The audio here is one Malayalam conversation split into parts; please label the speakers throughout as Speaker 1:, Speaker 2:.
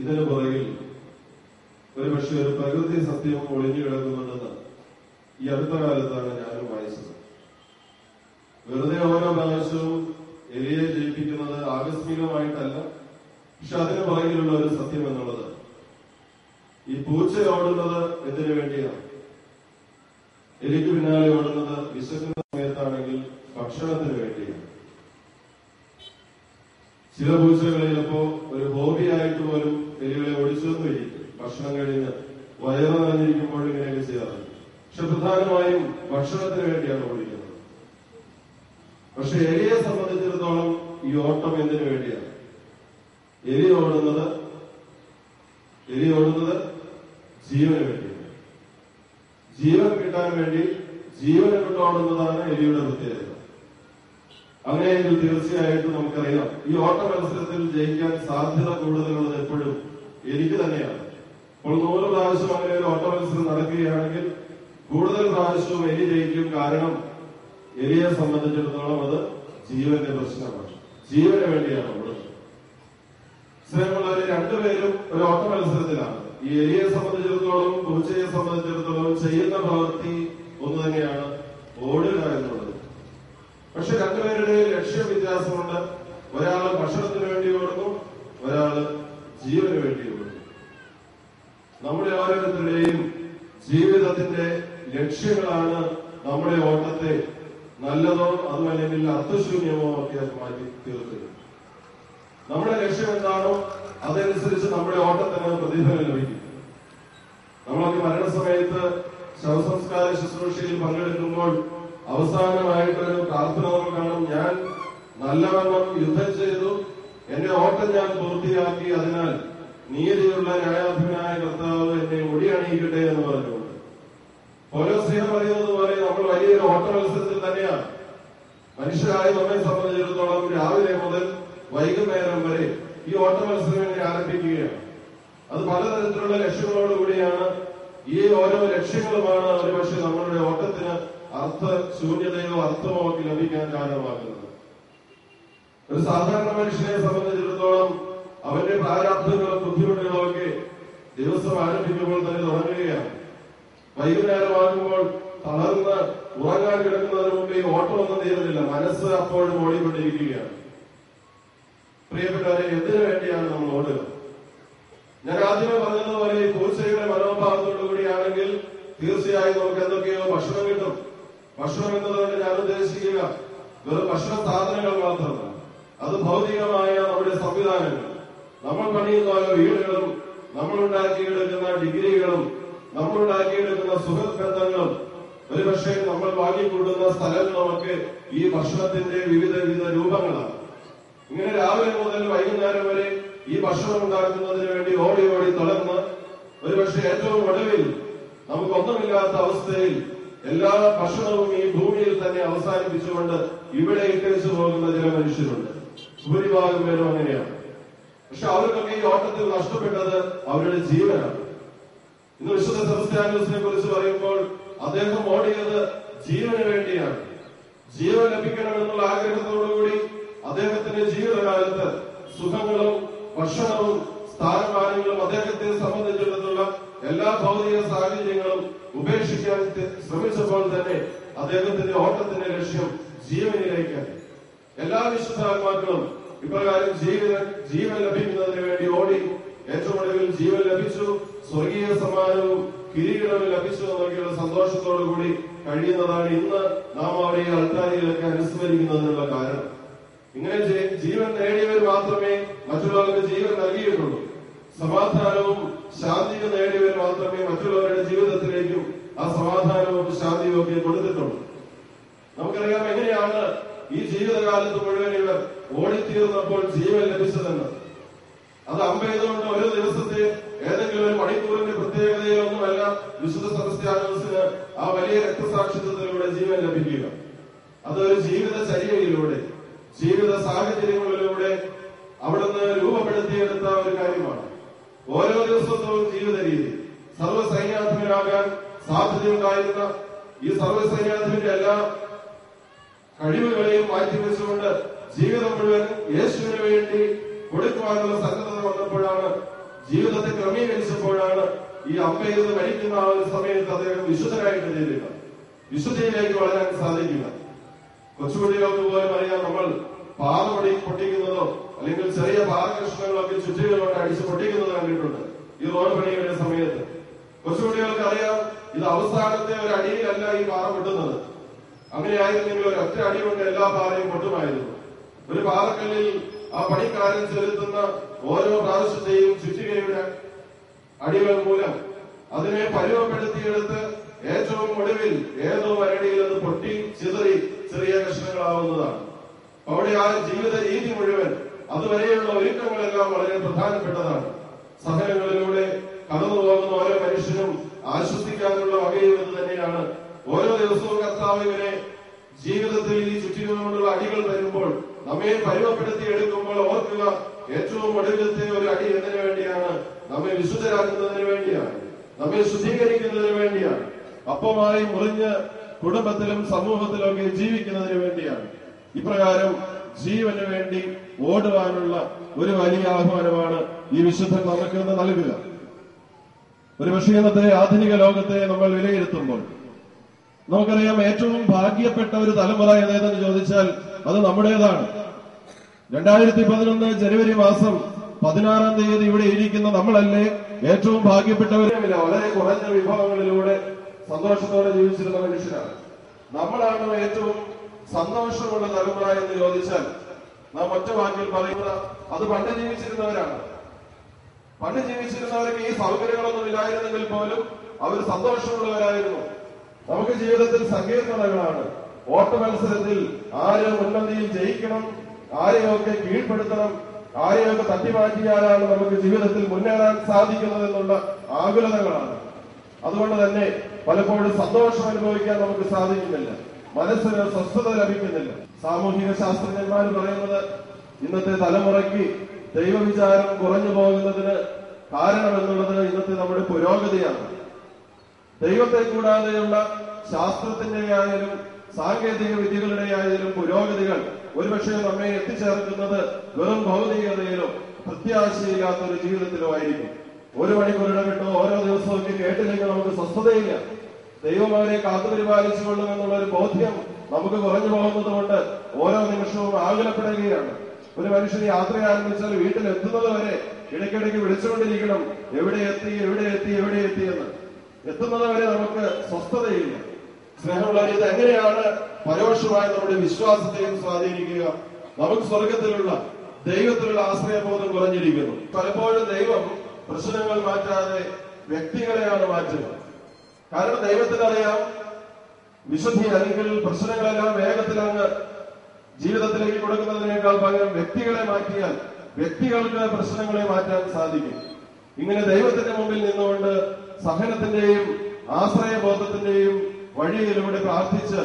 Speaker 1: ഇതിന് പുറകിൽ ഒരുപക്ഷെ ഒരു പ്രകൃതി സത്യം ഒളിഞ്ഞു കിടക്കുന്നുണ്ടെന്ന് ഈ അടുത്ത കാലത്താണ് ഞാനും വായിച്ചത്. വെറുതെ ഓരോ പ്രാവശ്യവും എലിയെ ജയിപ്പിക്കുന്നത് ആകസ്മികമായിട്ടല്ല. പക്ഷെ അതിന് പുറകിലുള്ള ഒരു സത്യം എന്നുള്ളത്, ഈ പൂച്ച ഓടുന്നത് എന്തിനു വേണ്ടിയാണ്? എലിക്ക് പിന്നാലെ ഓടുന്നത് വിശക്കുന്ന സമയത്താണെങ്കിൽ ഭക്ഷണത്തിന് വേണ്ടിയാണ്. ചില പൂച്ചകൾ ചിലപ്പോ ഒരു ഹോബിയായിട്ട് പോലും എലികളെ ഓടിച്ചൊന്നും ഇരിക്കും. ഭക്ഷണം കഴിഞ്ഞ് വയറ് നിറഞ്ഞിരിക്കുമ്പോൾ ഇങ്ങനെയൊക്കെ ചെയ്യാറുണ്ട്. പക്ഷെ പ്രധാനമായും ഭക്ഷണത്തിന് വേണ്ടിയാണ് ഓടിക്കുന്നത്. പക്ഷെ എലിയെ സംബന്ധിച്ചിടത്തോളം ഈ ഓട്ടം എന്തിനു വേണ്ടിയാണ്? എലി ഓടുന്നത് ജീവന് വേണ്ടിയാണ്. ജീവൻ കിട്ടാൻ വേണ്ടി ജീവനെ കൊണ്ടോടുന്നതാണ് എലിയുടെ പ്രത്യേകത. അങ്ങനെയെങ്കിൽ തീർച്ചയായിട്ടും നമുക്കറിയാം, ഈ ഓട്ട മത്സരത്തിൽ ജയിക്കാൻ സാധ്യത കൂടുതലുള്ളത് എപ്പോഴും എലിക്ക് തന്നെയാണ്. അപ്പോൾ 100 പ്രാവശ്യം അങ്ങനെ ഒരു ഓട്ട മത്സരം നടക്കുകയാണെങ്കിൽ കൂടുതൽ പ്രാവശ്യവും എലി ജയിക്കും. കാരണം എലിയെ സംബന്ധിച്ചിടത്തോളം അത് ജീവന്റെ പ്രശ്നമാണ്. ജീവന് വേണ്ടിയാണ് ഓടുന്നത്. സ്നേഹമുള്ളവരെ, രണ്ടുപേരും ഒരു ഓട്ട മത്സരത്തിലാണ്. ഈ എലിയെ സംബന്ധിച്ചിടത്തോളം പൂച്ചയെ സംബന്ധിച്ചിടത്തോളം ചെയ്യുന്ന പ്രവൃത്തി ഒന്ന് തന്നെയാണ്, ഓടുക എന്നുള്ളത്. പക്ഷെ രണ്ടുപേരുടെ ലക്ഷ്യ വ്യത്യാസമുണ്ട്. ഒരാള് ഭക്ഷണത്തിന് വേണ്ടി ഓടുന്നു, ഒരാള് ജീവന് വേണ്ടി ഓടുന്നു. നമ്മുടെ ഓരോരുത്തരുടെയും ജീവിതത്തിന്റെ ലക്ഷ്യങ്ങളാണ് നമ്മുടെ ഓട്ടത്തെ നല്ലതോ അതുമല്ലെങ്കിൽ അർത്ഥശൂന്യമോ ഒക്കെ മാറ്റി തീർക്കുക. നമ്മുടെ ലക്ഷ്യം എന്താണോ അതനുസരിച്ച് നമ്മുടെ ഓട്ടത്തിന് പ്രതിഫലം ലഭിക്കും. നമ്മളൊക്കെ മരണസമയത്ത് ശവസംസ്കാര ശുശ്രൂഷയിൽ പങ്കെടുക്കുമ്പോൾ അവസാനമായിട്ടൊരു പ്രാർത്ഥന നമ്മൾ കാണും. ഞാൻ നല്ലവണ്ണം യുദ്ധം ചെയ്തു, എന്റെ ഓട്ടം ഞാൻ പൂർത്തിയാക്കി, അതിനാൽ നീതിയുള്ള ന്യായാധിപനായ കർത്താവ് എന്നെ ഒടിയണിയിക്കട്ടെ എന്ന് പറഞ്ഞുകൊണ്ട്. പൗലോസ്ലീഹ പറയുന്നത് പോലെ നമ്മൾ വലിയൊരു ഓട്ട മത്സരത്തിൽ തന്നെയാണ്. മനുഷ്യരായ നമ്മെ സംബന്ധിച്ചിടത്തോളം രാവിലെ മുതൽ വൈകുന്നേരം വരെ ഈ ഓട്ട മത്സരം ഇങ്ങനെ ആരംഭിക്കുകയാണ്. അത് പലതരത്തിലുള്ള ലക്ഷ്യങ്ങളോടുകൂടിയാണ്. ഈ ഓരോ ലക്ഷ്യങ്ങളുമാണ് ഒരുപക്ഷെ നമ്മളുടെ ഓട്ടത്തിന് അർത്ഥശൂന്യതയോ അർത്ഥമോ ഒക്കെ ലഭിക്കാൻ കാരണമാകുന്നത്. ഒരു സാധാരണ മനുഷ്യനെ സംബന്ധിച്ചിടത്തോളം അവന്റെ പ്രാരാബ്ധങ്ങളും ബുദ്ധിമുട്ടുകളും ഒക്കെ ദിവസം ആരംഭിക്കുമ്പോൾ തന്നെ തുടങ്ങുകയാണ്. വൈകുന്നേരമാകുമ്പോൾ തളർന്ന് ഉറങ്ങാൻ കിടക്കുന്നതിന് മുമ്പ് ഈ ഓട്ടമൊന്നും തീരുന്നില്ല. മനസ്സ് അപ്പോഴും ഓടിക്കൊണ്ടിരിക്കുകയാണ്. പ്രിയപ്പെട്ടവരെ, എന്തിനു വേണ്ടിയാണ് നമ്മൾ ഓടുക? ഞാൻ ആദ്യമേ പറഞ്ഞതുപോലെ ഈ പൂച്ചയുടെ മനോഭാവത്തോടുകൂടിയാണെങ്കിൽ തീർച്ചയായും നമുക്ക് എന്തൊക്കെയോ ഭക്ഷണം കിട്ടും. ഭക്ഷണം എന്നതുകൊണ്ട് ഞാൻ ഉദ്ദേശിക്കുക വെറും ഭക്ഷണ സാധനങ്ങൾ മാത്രമല്ല, അത് ഭൗതികമായ നമ്മുടെ സംവിധാനങ്ങൾ, നമ്മൾ പണിയുന്ന ഓരോ വീടുകളും, നമ്മൾ ഉണ്ടാക്കിയെടുക്കുന്ന ഡിഗ്രികളും, നമ്മൾ ഉണ്ടാക്കിയെടുക്കുന്ന സുഹൃത്ത് ബന്ധങ്ങളും, ഒരുപക്ഷെ നമ്മൾ വാങ്ങിക്കൂട്ടുന്ന സ്ഥലങ്ങളുമൊക്കെ ഈ ഭക്ഷണത്തിന്റെ വിവിധ രൂപങ്ങളാണ്. ഇങ്ങനെ രാവിലെ മുതൽ വൈകുന്നേരം വരെ ഈ ഭക്ഷണം ഉണ്ടാക്കുന്നതിന് വേണ്ടി ഓടി ഓടി തളർന്ന് ഒരുപക്ഷെ ഏറ്റവും ഒടുവിൽ നമുക്കൊന്നുമില്ലാത്ത അവസ്ഥയിൽ എല്ലാ ഭക്ഷണവും ഈ ഭൂമിയിൽ തന്നെ അവസാനിപ്പിച്ചുകൊണ്ട് ഇവിടെ ഇട്ടേച്ചു പോകുന്ന ചില മനുഷ്യരുണ്ട്. ഭൂരിഭാഗം പേരും അങ്ങനെയാണ്. പക്ഷെ അവർക്കൊക്കെ ഈ ഓട്ടത്തിൽ നഷ്ടപ്പെട്ടത് അവരുടെ ജീവനാണ്. ഇന്ന് വിശുദ്ധ സെബസ്ത്യാനോസിനെ കുറിച്ച് പറയുമ്പോൾ അദ്ദേഹം ഓടിയത് ജീവന് വേണ്ടിയാണ്. ജീവൻ ലഭിക്കണമെന്നുള്ള ആഗ്രഹത്തോടുകൂടി അദ്ദേഹത്തിന്റെ ജീവിതകാലത്ത് സുഖങ്ങളും ഭക്ഷണവും സ്ഥാനമാനങ്ങളും അദ്ദേഹത്തെ സംബന്ധിച്ചിടത്തോളം എല്ലാ ഭൗതിക സാഹചര്യങ്ങളും ഉപേക്ഷിക്കാൻ ശ്രമിച്ചപ്പോൾ തന്നെ അദ്ദേഹത്തിന്റെ ഓട്ടത്തിന്റെ ലക്ഷ്യം ജീവനിലേക്കാണ്. എല്ലാ വിശുദ്ധാത്മാക്കളും ഇപ്രകാരം ജീവൻ ലഭിക്കുന്നതിന് വേണ്ടി ഓടി ഏറ്റവും ഒടുവിൽ ജീവൻ ലഭിച്ചു, സ്വർഗീയ സമ്മാനവും കിരീടവും ലഭിച്ചു എന്നൊക്കെയുള്ള സന്തോഷത്തോടുകൂടി കഴിയുന്നതാണ് ഇന്ന് നാം അവരെ അൾത്താരയിലൊക്കെ അനുസ്മരിക്കുന്നതിനുള്ള കാരണം. ഇങ്ങനെ ജീവൻ നേടിയവർ മാത്രമേ മറ്റുള്ളവർക്ക് ജീവൻ നൽകിയിട്ടുള്ളൂ. സമാധാനവും ശാന്തിയും നേടിയവർ മാത്രമേ മറ്റുള്ളവരുടെ ജീവിതത്തിലേക്കും ആ സമാധാനവും ശാന്തിയും ഒക്കെ കൊടുത്തിട്ടുള്ളൂ. നമുക്കറിയാം എങ്ങനെയാണ് ഈ ജീവിതകാലത്ത് മുഴുവൻ ഇവർ ഓടിത്തീർന്നപ്പോൾ ജീവൻ ലഭിച്ചതെന്ന്. അത് അമ്പെയ്തുകൊണ്ട് ഒരു ദിവസത്തെ ഏതെങ്കിലും ഒരു മണിക്കൂറിന്റെ പ്രത്യേകതയിലൊന്നുമല്ല വിശുദ്ധ സെബസ്ത്യാനോസിന് ആ വലിയ രക്തസാക്ഷിത്വത്തിലൂടെ ജീവൻ ലഭിക്കുക. അതൊരു ജീവിതചര്യയിലൂടെ, ജീവിത സാഹചര്യങ്ങളിലൂടെ അവിടുന്ന് രൂപപ്പെടുത്തിയെടുത്ത ഒരു കാര്യമാണ്. ഓരോ ദിവസവും ജീവിത രീതി. സർവ്വസൈന്യാധിപനാകാൻ സാധ്യതയുണ്ടായിരുന്ന ഈ സർവ്വസൈന്യാധിപന്റെ എല്ലാ കഴിവുകളെയും മാറ്റിവെച്ചുകൊണ്ട് ജീവിതം മുഴുവൻ യേശുവിന് വേണ്ടി കൊടുക്കുവാനുള്ള സന്നദ്ധത വന്നപ്പോഴാണ് ജീവിതത്തെ ക്രമീകരിച്ചപ്പോഴാണ് ഈ അമ്പെയ്ത് മരിക്കുന്ന ആ ഒരു സമയത്ത് അദ്ദേഹം വിശുദ്ധനായിട്ട് തീരുക, വിശുദ്ധിയിലേക്ക് വളരാൻ സാധിക്കുക. കൊച്ചുകുട്ടികൾക്ക് പോലും അറിയാം, നമ്മൾ പാറ പൊട്ടിക്കുന്നതോ അല്ലെങ്കിൽ ചെറിയ പാറകഷ്ണങ്ങളൊക്കെ ചുറ്റുകൾ കൊണ്ട് അടിച്ച് പൊട്ടിക്കുന്നത് കണ്ടിട്ടുണ്ട് ഈ റോഡ് പണിയുടെ സമയത്ത്. കൊച്ചുകുട്ടികൾക്ക് അറിയാം, ഇത് അവസാനത്തെ ഒരു അടിയിലല്ല ഈ പാറ പൊട്ടുന്നത്. അങ്ങനെയായിരുന്നെങ്കിൽ ഒരു ഒറ്റ അടി കൊണ്ട് എല്ലാ പാറയും പൊട്ടുമായിരുന്നു. ഒരു പാറക്കല്ലിൽ ആ പണിക്കാരൻ ചെലുത്തുന്ന ഓരോ പ്രാവശ്യത്തെയും ചുറ്റികയുടെ അടികൾ മൂലം അതിനെ പരുവപ്പെടുത്തിയെടുത്ത് ഏറ്റവും ഒടുവിൽ ഏതോ അരടിയിൽ അത് പൊട്ടി ചിതറി ചെറിയ കഷ്ണങ്ങളാവുന്നതാണ്. അവിടെ ആ ജീവിത രീതി മുഴുവൻ അതുവരെയുള്ള ഒരുക്കങ്ങളെല്ലാം വളരെ പ്രധാനപ്പെട്ടതാണ്. സഹനങ്ങളിലൂടെ കടന്നു പോകുന്ന ഓരോ മനുഷ്യനും ആശ്വസിക്കാനുള്ള വകയും ഇത് തന്നെയാണ്. ഓരോ ദിവസവും കർത്താവ് ഇങ്ങനെ ജീവിതത്തിൽ ഈ ചുറ്റികൊണ്ടുള്ള അടികൾ വരുമ്പോൾ നമ്മെ പരുവപ്പെടുത്തി എടുക്കുമ്പോൾ ഓർക്കുക, ഏറ്റവും ഒടുവിലത്തെ ഒരു അടി എന്നതിനു വേണ്ടിയാണ്? നമ്മെ വിശുദ്ധരാക്കുന്നതിന് വേണ്ടിയാണ്, നമ്മെ ശുദ്ധീകരിക്കുന്നതിന് വേണ്ടിയാണ്, അപ്പമായി മുറിഞ്ഞ് കുടുംബത്തിലും സമൂഹത്തിലൊക്കെ ജീവിക്കുന്നതിന് വേണ്ടിയാണ്. ഇപ്രകാരം ജീവന് വേണ്ടി ഓടുവാനുള്ള ഒരു വലിയ ആഹ്വാനമാണ് ഈ വിശുദ്ധൻ നമുക്ക് ഇന്ന് നൽകുക. ഒരു പക്ഷേ ഇന്നത്തെ ആധുനിക ലോകത്തെ നമ്മൾ വിലയിരുത്തുമ്പോൾ നമുക്കറിയാം, ഏറ്റവും ഭാഗ്യപ്പെട്ട ഒരു തലമുറ ഏതെന്ന് ചോദിച്ചാൽ അത് നമ്മുടേതാണ്. 2011 ജനുവരി മാസം 16-ാം തീയതി ഇവിടെ ഇരിക്കുന്ന നമ്മളല്ലേ ഏറ്റവും ഭാഗ്യപ്പെട്ടവരുമില്ല. വളരെ കുറഞ്ഞ വിഭവങ്ങളിലൂടെ സന്തോഷത്തോടെ ജീവിച്ചിരുന്ന മനുഷ്യരാണ്. നമ്മളാണ് ഏറ്റവും സന്തോഷമുള്ള തലമുറ എന്ന് ചോദിച്ചാൽ നാം ഒറ്റ വാക്കിൽ പറയുന്നത് അത് പണ്ട് ജീവിച്ചിരുന്നവരാണ്. പണ്ട് ജീവിച്ചിരുന്നവർക്ക് ഈ സൗകര്യങ്ങളൊന്നും ഇല്ലായിരുന്നെങ്കിൽ പോലും അവർ സന്തോഷമുള്ളവരായിരുന്നു. നമുക്ക് ജീവിതത്തിൽ സങ്കീർണതകളാണ്. ഓട്ട മത്സരത്തിൽ ആര് മുൻപന്തിയിൽ ജയിക്കണം, ആരെയൊക്കെ കീഴ്പ്പെടുത്തണം, ആരെയൊക്കെ തട്ടിമാറ്റിയാലാണ് നമുക്ക് ജീവിതത്തിൽ മുന്നേറാൻ സാധിക്കുന്നതെന്നുള്ള ആകുലതകളാണ്. അതുകൊണ്ട് തന്നെ പലപ്പോഴും സന്തോഷം അനുഭവിക്കാൻ നമുക്ക് സാധിക്കുന്നില്ല, മനസ്സിന് സ്വസ്ഥത ലഭിക്കുന്നില്ല. സാമൂഹിക ശാസ്ത്രജ്ഞന്മാർ പറയുന്നത് ഇന്നത്തെ തലമുറയ്ക്ക് ദൈവവിചാരം കുറഞ്ഞു പോകുന്നതിന് കാരണമെന്നുള്ളത് ഇന്നത്തെ നമ്മുടെ പുരോഗതിയാണ്. ദൈവത്തെ കൂടാതെയുള്ള ശാസ്ത്രത്തിന്റെയായാലും സാങ്കേതിക വിദ്യകളുടെയായാലും പുരോഗതികൾ ഒരുപക്ഷെ നമ്മെ എത്തിച്ചേർക്കുന്നത് വെറും ഭൗതികതയിലോ പ്രത്യാശയില്ലാത്ത ഒരു ജീവിതത്തിലോ ആയിരിക്കും. ഒരു മണിക്കൂർ ഇടവിട്ടോ ഓരോ ദിവസവും കേട്ടില്ലെങ്കിൽ നമുക്ക് സ്വസ്ഥതയില്ല. ദൈവം അവരെ കാത്തുപരിപാലിച്ചുകൊള്ളുമെന്നുള്ള ഒരു ബോധ്യം നമുക്ക് കുറഞ്ഞു പോകുന്നത് കൊണ്ട് ഓരോ നിമിഷവും ആകുലപ്പെടുകയാണ്. ഒരു മനുഷ്യൻ യാത്ര ആരംഭിച്ചാൽ വീട്ടിൽ എത്തുന്നത് വരെ ഇടയ്ക്കിടയ്ക്ക് വിളിച്ചുകൊണ്ടിരിക്കണം, എവിടെ എത്തി എവിടെ എത്തി എവിടെ എത്തി എന്ന്. എത്തുന്നത് വരെ നമുക്ക് സ്വസ്ഥതയില്ല. സ്നേഹമുള്ളവർ, ഇത് എങ്ങനെയാണ് പരോക്ഷമായി നമ്മുടെ വിശ്വാസത്തെയും സ്വാധീനിക്കുക? നമുക്ക് സ്വർഗത്തിലുള്ള ദൈവത്തിലുള്ള ആശ്രയബോധം കുറഞ്ഞിരിക്കുന്നു. പലപ്പോഴും ദൈവം പ്രശ്നങ്ങൾ മാറ്റാതെ വ്യക്തികളെയാണ് മാറ്റുക. കാരണം ദൈവത്തിനറിയാം, വിശുദ്ധി അല്ലെങ്കിൽ പ്രശ്നങ്ങളെല്ലാം വേഗത്തിലങ്ങ് ജീവിതത്തിലേക്ക് കൊടുക്കുന്നതിനേക്കാൾ പകരം വ്യക്തികളെ മാറ്റിയാൽ വ്യക്തികൾക്ക് പ്രശ്നങ്ങളെ മാറ്റാൻ സാധിക്കും. ഇങ്ങനെ ദൈവത്തിന്റെ മുമ്പിൽ നിന്നുകൊണ്ട് സഹനത്തിന്റെയും ആശ്രയബോധത്തിന്റെയും വഴിയിലൂടെ പ്രാർത്ഥിച്ച്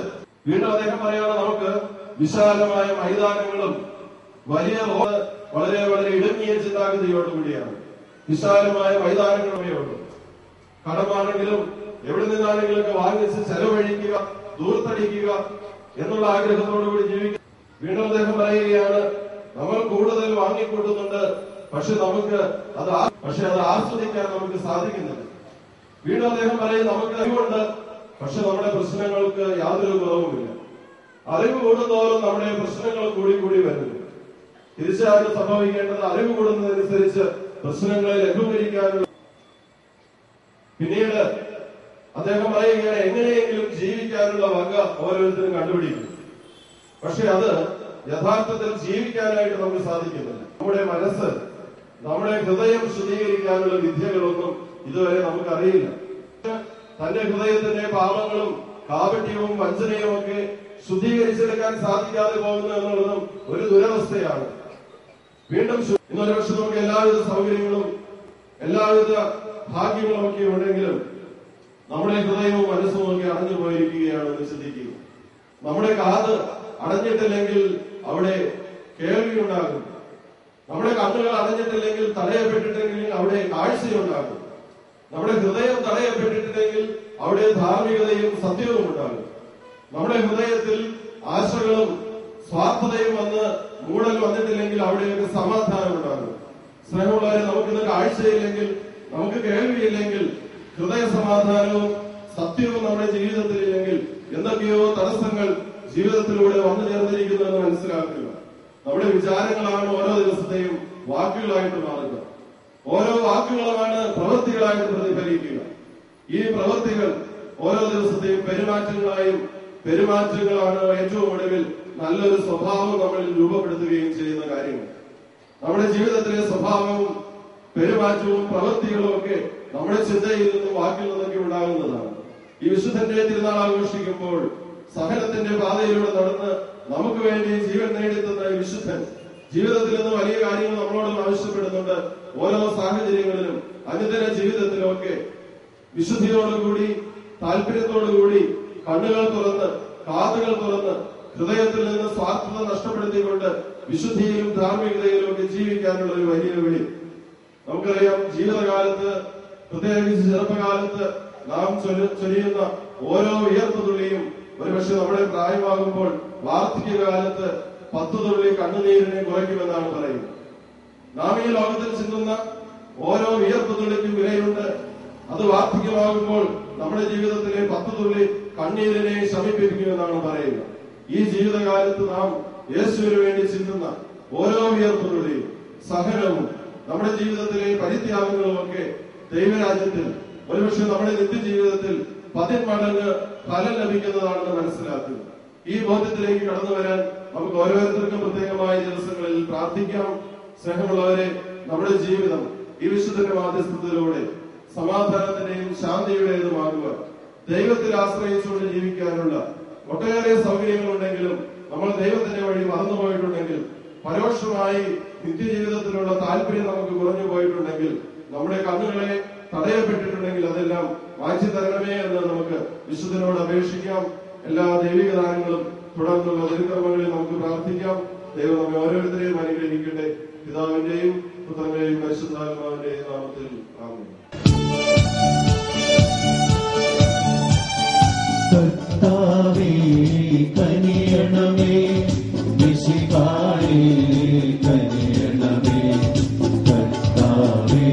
Speaker 1: വീണ്ടും അദ്ദേഹം പറയാണ്, നമുക്ക് വിശാലമായ മൈതാനങ്ങളും വലിയ വളരെ വളരെ ഇടുങ്ങിയ ചിന്താഗതിയോടുകൂടിയാണ്. വിശാലമായ മൈതാനങ്ങളുമേ ഉള്ളൂ. കടമാണെങ്കിലും എവിടെ നിന്നാണെങ്കിലൊക്കെ വാങ്ങിച്ച് ചെലവഴിക്കുക, ദൂർത്തടിക്കുക എന്നുള്ള ആഗ്രഹത്തോടുകൂടി ജീവിക്കുക. വീണ്ടും അദ്ദേഹം പറയുകയാണ്, നമ്മൾ കൂടുതൽ വാങ്ങിക്കൂട്ടുന്നുണ്ട്, പക്ഷെ അത് ആസ്വദിക്കാൻ നമുക്ക് സാധിക്കുന്നില്ല. വീണ്ടും അദ്ദേഹം പറയും, നമുക്ക് അറിവുണ്ട്, പക്ഷെ നമ്മുടെ പ്രശ്നങ്ങൾക്ക് യാതൊരു കുറവുമില്ല. അറിവ് കൂടുന്നതോറും നമ്മുടെ പ്രശ്നങ്ങൾ കൂടി കൂടി വരുന്നു. തീർച്ചയായിട്ടും സംഭവിക്കേണ്ടത് അറിവ് കൂടുന്നതനുസരിച്ച് പ്രശ്നങ്ങളെ ലഘൂകരിക്കാനുള്ള. പിന്നീട് അദ്ദേഹം പറയുകയാണ്, എങ്ങനെയെങ്കിലും ജീവിക്കാനുള്ള വക ഓരോരുത്തരും കണ്ടുപിടിക്കും. പക്ഷെ അത് യഥാർത്ഥത്തിൽ ജീവിക്കാനായിട്ട് നമുക്ക് സാധിക്കുന്നില്ല. നമ്മുടെ മനസ്സ്, നമ്മുടെ ഹൃദയം ശുദ്ധീകരിക്കാനുള്ള വിദ്യകളൊന്നും ഇതുവരെ നമുക്കറിയില്ല. തന്റെ ഹൃദയത്തിന്റെ പാപങ്ങളും കാപട്യവും വഞ്ചനയും ഒക്കെ ശുദ്ധീകരിച്ചെടുക്കാൻ സാധിക്കാതെ പോകുന്നു എന്നുള്ളതും ഒരു ദുരവസ്ഥയാണ്. വീണ്ടും ഇന്നൊരു പക്ഷെ നമുക്ക് എല്ലാവിധ സൗകര്യങ്ങളും എല്ലാവിധ ഭാഗ്യങ്ങളും ഒക്കെ ഉണ്ടെങ്കിലും നമ്മുടെ ഹൃദയവും മനസ്സും ഒക്കെ അടഞ്ഞു പോയിരിക്കുകയാണെന്ന് ചിന്തിക്കുക. നമ്മുടെ കാത് അടഞ്ഞിട്ടില്ലെങ്കിൽ അവിടെ കേൾവിയുണ്ടാകും. നമ്മുടെ കണ്ണുകൾ അടഞ്ഞിട്ടില്ലെങ്കിൽ തടയപ്പെട്ടിട്ടെങ്കിൽ അവിടെ കാഴ്ചയുണ്ടാകും. നമ്മുടെ ഹൃദയം തടയപ്പെട്ടിട്ടില്ലെങ്കിൽ അവിടെ ധാർമ്മികതയും സത്യവും ഉണ്ടാകും. നമ്മുടെ ഹൃദയത്തിൽ ആശകളും സ്വാർത്ഥതയും മൂടൽ വന്നിട്ടില്ലെങ്കിൽ അവിടെയൊക്കെ സമാധാനം ഉണ്ടാകും. സ്നേഹമുള്ളവരെ, നമുക്കിന്ന് കാഴ്ചയില്ലെങ്കിൽ, നമുക്ക് കേൾവിയില്ലെങ്കിൽ, ഹൃദയ സമാധാനവും സത്യവും നമ്മുടെ ജീവിതത്തിൽ ഇല്ലെങ്കിൽ എന്തൊക്കെയോ തടസ്സങ്ങൾ ജീവിതത്തിലൂടെ വന്നു ചേർന്നിരിക്കുന്നുവെന്ന് മനസ്സിലാക്കുക. നമ്മുടെ വിചാരങ്ങളാണ് ഓരോ ദിവസത്തെയും വാക്കുകളായിട്ട് മാറുക. ഓരോ വാക്കുകളുമാണ് പ്രവൃത്തികളായിട്ട് പ്രതിഫലിക്കുക. ഈ പ്രവൃത്തികൾ ഓരോ ദിവസത്തെയും പെരുമാറ്റങ്ങളാണ് ഏറ്റവും ഒടുവിൽ നല്ലൊരു സ്വഭാവം നമ്മളിൽ രൂപപ്പെടുത്തുകയും ചെയ്യുന്ന കാര്യങ്ങൾ. നമ്മുടെ ജീവിതത്തിലെ സ്വഭാവവും പെരുമാറ്റവും പ്രവൃത്തികളും ഒക്കെ നമ്മുടെ ചിന്തയിൽ നിന്നും വാക്കിൽ നിന്നൊക്കെ ഉണ്ടാകുന്നതാണ്. ഈ വിശുദ്ധന്റെ തിരുനാൾ ആഘോഷിക്കുമ്പോൾ സഹനത്തിന്റെ പാതയിലൂടെ നടന്ന് നമുക്ക് വേണ്ടി ജീവൻ നേടിത്തുന്ന ഈ വിശുദ്ധൻ ജീവിതത്തിൽ നിന്ന് വലിയ കാര്യങ്ങൾ നമ്മളോട് ആവശ്യപ്പെടുന്നുണ്ട്. ഓരോ സാഹചര്യങ്ങളിലും അനുദിന ജീവിതത്തിലുമൊക്കെ വിശുദ്ധിയോടുകൂടി, താല്പര്യത്തോടുകൂടി, കണ്ണുകൾ തുറന്ന്, കാതുകൾ തുറന്ന്, ഹൃദയത്തിൽ നിന്ന് സ്വാർത്ഥത നഷ്ടപ്പെടുത്തിക്കൊണ്ട് വിശുദ്ധിയിലും ധാർമ്മികതയിലും ഒക്കെ ജീവിക്കാനുള്ള ഒരു വലിയ വിളി. നമുക്കറിയാം, ജീവിതകാലത്ത്, പ്രത്യേകിച്ച് ചെറുപ്പകാലത്ത് നാം ചൊരിയുന്ന ഓരോ വിയർപ്പ് തുള്ളിയും ഒരുപക്ഷെ നമ്മുടെ പ്രായമാകുമ്പോൾ വാർദ്ധക്യകാലത്ത് 10 തുള്ളി കണ്ണുനീരിനെ കുറയ്ക്കുമെന്നാണ് പറയുന്നത്. നാം ഈ ലോകത്തിൽ ചിന്തുന്ന ഓരോ വിയർപ്പ് തുള്ളിക്കും വിലയുണ്ട്. അത് വാർദ്ധക്യമാകുമ്പോൾ നമ്മുടെ ജീവിതത്തിലെ 10 തുള്ളി കണ്ണീരിനെ ശമിപ്പിക്കുമെന്നാണ് പറയുന്നത്. ഈ ജീവിതകാലത്ത് നാം യേശുവിന് വേണ്ടി ചിന്തുന്ന ഓരോ വിയർപ്പ് തുള്ളിയും, സഹനവും, നമ്മുടെ ജീവിതത്തിലെ പരിത്യാഗങ്ങളും ഒക്കെ ദൈവരാജ്യത്തിൽ ഒരുപക്ഷെ നമ്മുടെ നിത്യജീവിതത്തിൽ 10 മടങ്ങ് ഫലം ലഭിക്കുന്നതാണെന്ന് മനസ്സിലാക്കുക. ഈ ബോധ്യത്തിലേക്ക് കടന്നു വരാൻ നമുക്ക് ഓരോരുത്തർക്കും പ്രത്യേകമായ ദിവസങ്ങളിൽ പ്രാർത്ഥിക്കാം. സ്നേഹമുള്ളവരെ, നമ്മുടെ ജീവിതം ഈ വിശുദ്ധന്റെ മാധ്യസ്ഥത്തിലൂടെ സമാധാനത്തിന്റെയും ശാന്തിയുടേതുമാകുക. ദൈവത്തിൽ ആശ്രയിച്ചുകൊണ്ട് ജീവിക്കാനുള്ള ഒട്ടേറെ സൗകര്യങ്ങളുണ്ടെങ്കിലും നമ്മൾ ദൈവത്തിന്റെ വഴി മറന്നുപോയിട്ടുണ്ടെങ്കിൽ, പരോക്ഷമായി നിത്യജീവിതത്തിലുള്ള താല്പര്യം നമുക്ക് കുറഞ്ഞു പോയിട്ടുണ്ടെങ്കിൽ, നമ്മുടെ കണ്ണുകളെ തടയപ്പെട്ടിട്ടുണ്ടെങ്കിൽ അതെല്ലാം മാറ്റി തരണമേ എന്ന് നമുക്ക് വിശുദ്ധനോട് അപേക്ഷിക്കാം. എല്ലാ ദൈവിക ദാനങ്ങളും തുടർന്നുള്ള തിരുക്കർമ്മങ്ങളിൽ നമുക്ക് പ്രാർത്ഥിക്കാം. ദൈവം നമ്മെ ഓരോരുത്തരെയും അനുഗ്രഹിക്കട്ടെ. പിതാവിന്റെയും പുത്രന്റെയും പരിശുദ്ധാത്മാവിന്റെയും നാമത്തിൽ ആമേൻ.
Speaker 2: കർത്താവേ കനിയണമേ, മിശിഹായേ കനിയണമേ, കർത്താവേ